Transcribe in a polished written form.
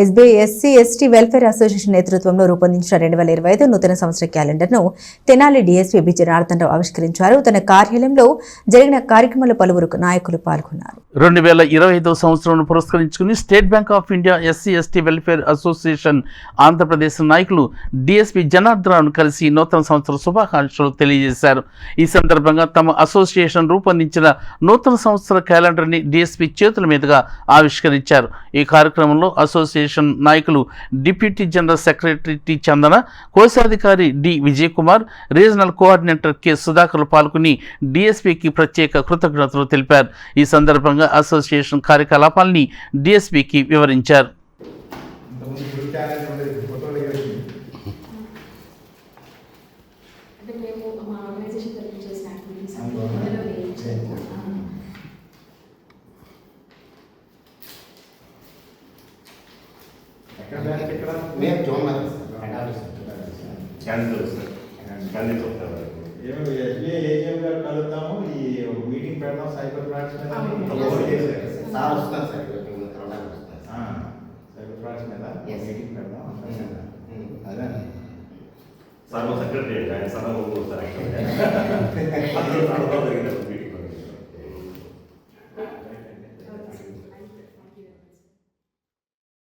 SBI SC ST welfare association నేతృత్వంలో రూపొందించిన 2025 నూతన సంవత్సర క్యాలెండర్ను తెనాలి డీఎస్పీ బి జనార్దన్ రావు ఆవిష్కరించారు. తన కార్యాలయంలో జరిగిన కార్యక్రమంలో పలువురు నాయకులు పాల్గొన్నారు. 2025 సంవత్సరం పురస్కరించుకుని state bank of India SC ST welfare association Andhra Pradesh నాయకులు డీఎస్పీ జనార్దన్ రావును కలిసి నూతన సంవత్సర శుభాకాంక్షలు తెలియజేశారు. ఈ సందర్భంగా తమ అసోసియేషన్ రూపొందించిన నూతన సంవత్సర క్యాలెండర్ని డీఎస్పీ చేతుల మీదుగా ఆవిష్కరించారు. ఈ కార్యక్రమంలో అసోసియేషన్ నాయకులు deputy general secretary T Chandana, కోశాధికారి D Vijay Kumar, regional coordinator K సుధాకర్లు పాల్గొని డీఎస్పీకి ప్రత్యేక కృతజ్ఞతలు తెలిపారు. ఈ సందర్భంగా అసోసియేషన్ కార్యకలాపాలని డీఎస్పీకి వివరించారు. కలుద్దాము, ఈ మీటింగ్ పెడదాం సైబర్ ఫ్రాడ్స్ మీద. సైబర్ ఫ్రాడ్స్ మీద మీటింగ్ పెడదాం. అదే సార్ సెక్రటరీ ఆయన సభ